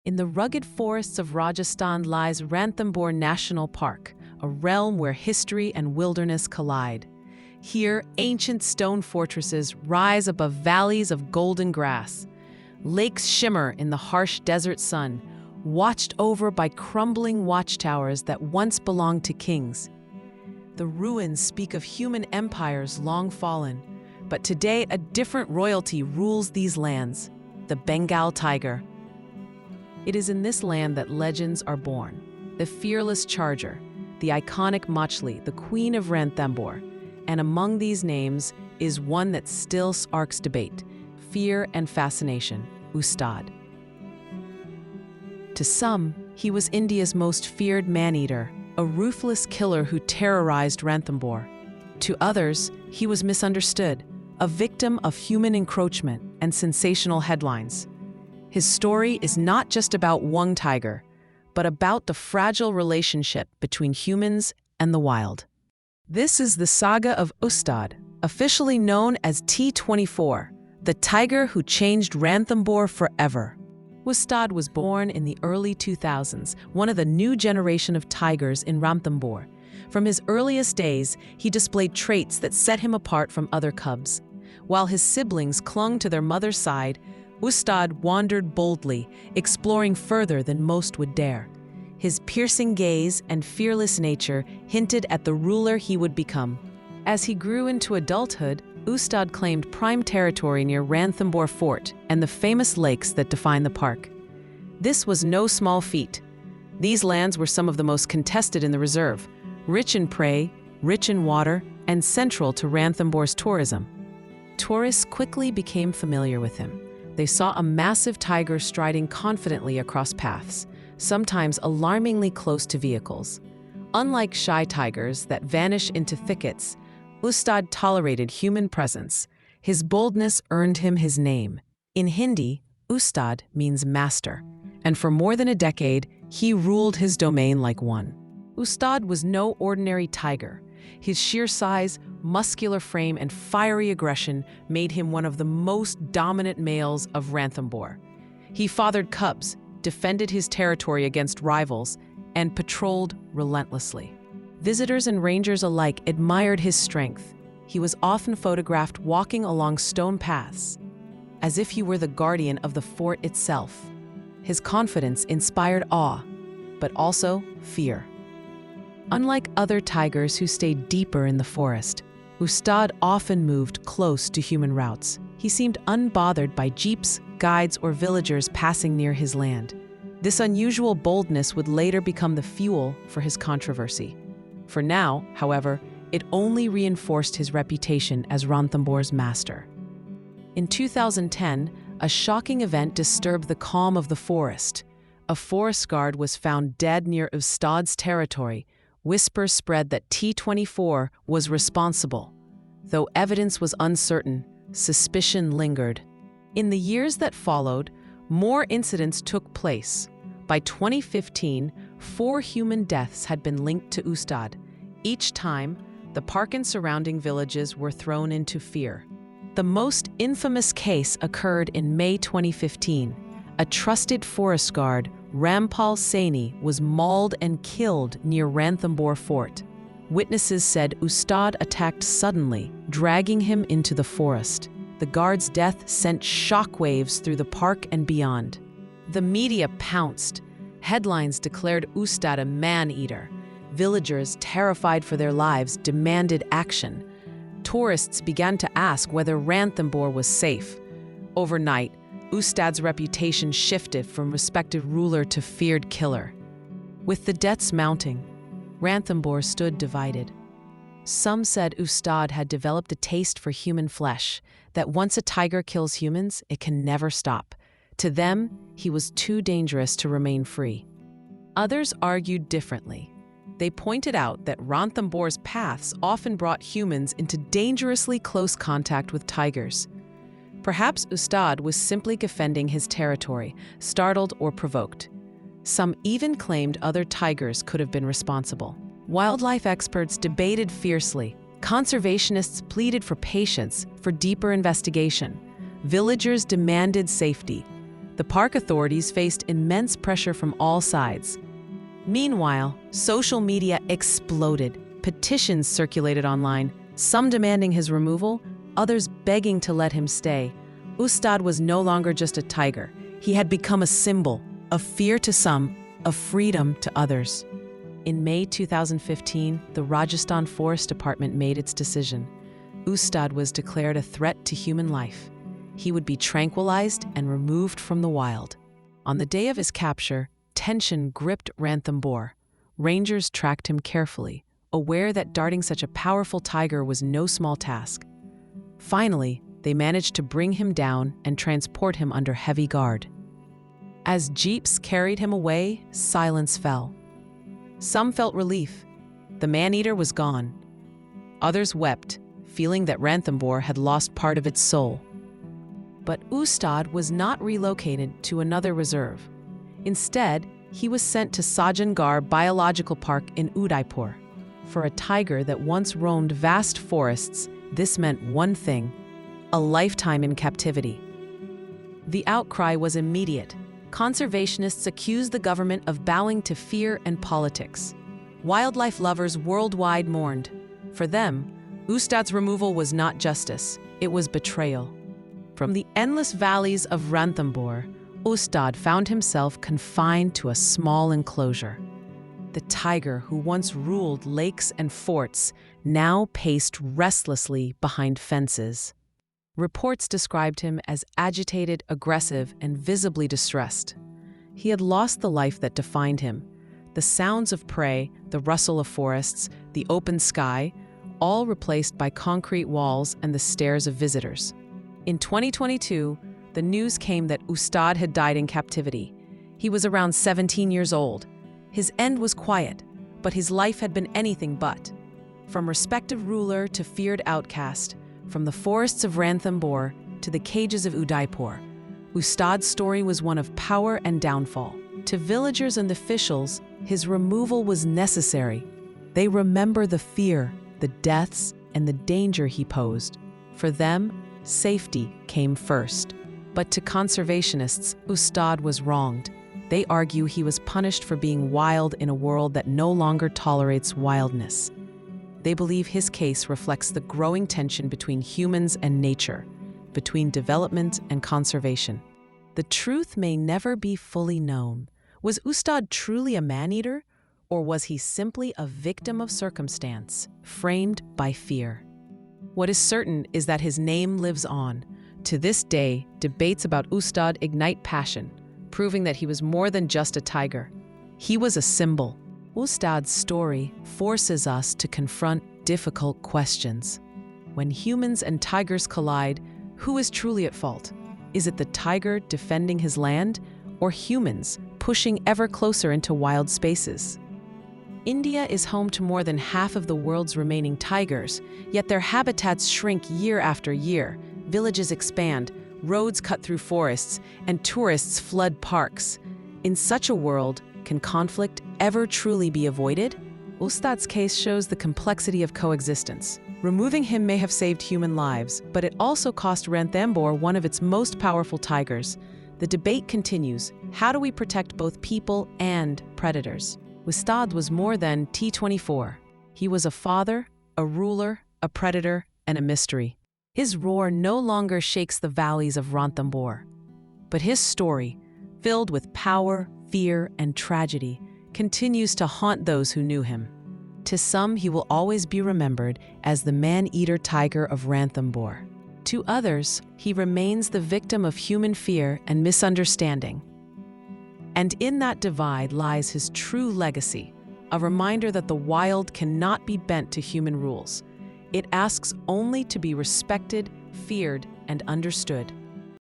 In the rugged forests of Rajasthan lies Ranthambore National Park, a realm where history and wilderness collide. Here, ancient stone fortresses rise above valleys of golden grass. Lakes shimmer in the harsh desert sun, watched over by crumbling watchtowers that once belonged to kings. The ruins speak of human empires long fallen, but today a different royalty rules these lands, the Bengal tiger. It is in this land that legends are born. The fearless charger, the iconic Machli, the queen of Ranthambore. And among these names is one that still sparks debate, fear and fascination, Ustad. To some, he was India's most feared man-eater, a ruthless killer who terrorized Ranthambore. To others, he was misunderstood, a victim of human encroachment and sensational headlines. His story is not just about one tiger, but about the fragile relationship between humans and the wild. This is the saga of Ustad, officially known as T-24, the tiger who changed Ranthambore forever. Ustad was born in the early 2000s, one of the new generation of tigers in Ranthambore. From his earliest days, he displayed traits that set him apart from other cubs. While his siblings clung to their mother's side, Ustad wandered boldly, exploring further than most would dare. His piercing gaze and fearless nature hinted at the ruler he would become. As he grew into adulthood, Ustad claimed prime territory near Ranthambore Fort and the famous lakes that define the park. This was no small feat. These lands were some of the most contested in the reserve, rich in prey, rich in water, and central to Ranthambore's tourism. Tourists quickly became familiar with him. They saw a massive tiger striding confidently across paths, sometimes alarmingly close to vehicles. Unlike shy tigers that vanish into thickets, Ustad tolerated human presence. His boldness earned him his name. In Hindi, Ustad means master, and for more than a decade, he ruled his domain like one. Ustad was no ordinary tiger. His sheer size, muscular frame, and fiery aggression made him one of the most dominant males of Ranthambore. He fathered cubs, defended his territory against rivals, and patrolled relentlessly. Visitors and rangers alike admired his strength. He was often photographed walking along stone paths, as if he were the guardian of the fort itself. His confidence inspired awe, but also fear. Unlike other tigers who stayed deeper in the forest, Ustad often moved close to human routes. He seemed unbothered by jeeps, guides, or villagers passing near his land. This unusual boldness would later become the fuel for his controversy. For now, however, it only reinforced his reputation as Ranthambore's master. In 2010, a shocking event disturbed the calm of the forest. A forest guard was found dead near Ustad's territory. Whispers spread that T-24 was responsible. Though evidence was uncertain, suspicion lingered. In the years that followed, more incidents took place. By 2015, 4 human deaths had been linked to Ustad. Each time, the park and surrounding villages were thrown into fear. The most infamous case occurred in May 2015. A trusted forest guard, Rampal Saini, was mauled and killed near Ranthambore Fort. Witnesses said Ustad attacked suddenly, dragging him into the forest. The guard's death sent shockwaves through the park and beyond. The media pounced. Headlines declared Ustad a man-eater. Villagers, terrified for their lives, demanded action. Tourists began to ask whether Ranthambore was safe. Overnight, Ustad's reputation shifted from respected ruler to feared killer. With the deaths mounting, Ranthambore stood divided. Some said Ustad had developed a taste for human flesh, that once a tiger kills humans, it can never stop. To them, he was too dangerous to remain free. Others argued differently. They pointed out that Ranthambore's paths often brought humans into dangerously close contact with tigers. Perhaps Ustad was simply defending his territory, startled or provoked. Some even claimed other tigers could have been responsible. Wildlife experts debated fiercely. Conservationists pleaded for patience, for deeper investigation. Villagers demanded safety. The park authorities faced immense pressure from all sides. Meanwhile, social media exploded. Petitions circulated online, some demanding his removal, others begging to let him stay. Ustad was no longer just a tiger. He had become a symbol of fear to some, of freedom to others. In May 2015, the Rajasthan Forest Department made its decision. Ustad was declared a threat to human life. He would be tranquilized and removed from the wild. On the day of his capture, tension gripped Ranthambore. Rangers tracked him carefully, aware that darting such a powerful tiger was no small task. Finally, they managed to bring him down and transport him under heavy guard. As jeeps carried him away, silence fell. Some felt relief. The man-eater was gone. Others wept, feeling that Ranthambore had lost part of its soul. But Ustad was not relocated to another reserve. Instead, he was sent to Sajangarh Biological Park in Udaipur. For a tiger that once roamed vast forests, this meant one thing: a lifetime in captivity. The outcry was immediate. Conservationists accused the government of bowing to fear and politics. Wildlife lovers worldwide mourned. For them, Ustad's removal was not justice, it was betrayal. From the endless valleys of Ranthambore, Ustad found himself confined to a small enclosure. The tiger who once ruled lakes and forts now paced restlessly behind fences. Reports described him as agitated, aggressive, and visibly distressed. He had lost the life that defined him. The sounds of prey, the rustle of forests, the open sky, all replaced by concrete walls and the stares of visitors. In 2022, the news came that Ustad had died in captivity. He was around 17 years old. His end was quiet, but his life had been anything but. From respected ruler to feared outcast, from the forests of Ranthambore to the cages of Udaipur, Ustad's story was one of power and downfall. To villagers and officials, his removal was necessary. They remember the fear, the deaths, and the danger he posed. For them, safety came first. But to conservationists, Ustad was wronged. They argue he was punished for being wild in a world that no longer tolerates wildness. They believe his case reflects the growing tension between humans and nature, between development and conservation. The truth may never be fully known. Was Ustad truly a man-eater, or was he simply a victim of circumstance, framed by fear? What is certain is that his name lives on. To this day, debates about Ustad ignite passion, proving that he was more than just a tiger. He was a symbol. Ustad's story forces us to confront difficult questions. When humans and tigers collide, who is truly at fault? Is it the tiger defending his land, or humans pushing ever closer into wild spaces? India is home to more than half of the world's remaining tigers, yet their habitats shrink year after year. Villages expand, roads cut through forests, and tourists flood parks. In such a world, can conflict ever truly be avoided? Ustad's case shows the complexity of coexistence. Removing him may have saved human lives, but it also cost Ranthambore one of its most powerful tigers. The debate continues. How do we protect both people and predators? Ustad was more than T24. He was a father, a ruler, a predator, and a mystery. His roar no longer shakes the valleys of Ranthambore. But his story, filled with power, fear, and tragedy, continues to haunt those who knew him. To some, he will always be remembered as the man-eater tiger of Ranthambore. To others, he remains the victim of human fear and misunderstanding. And in that divide lies his true legacy, a reminder that the wild cannot be bent to human rules. It asks only to be respected, feared, and understood.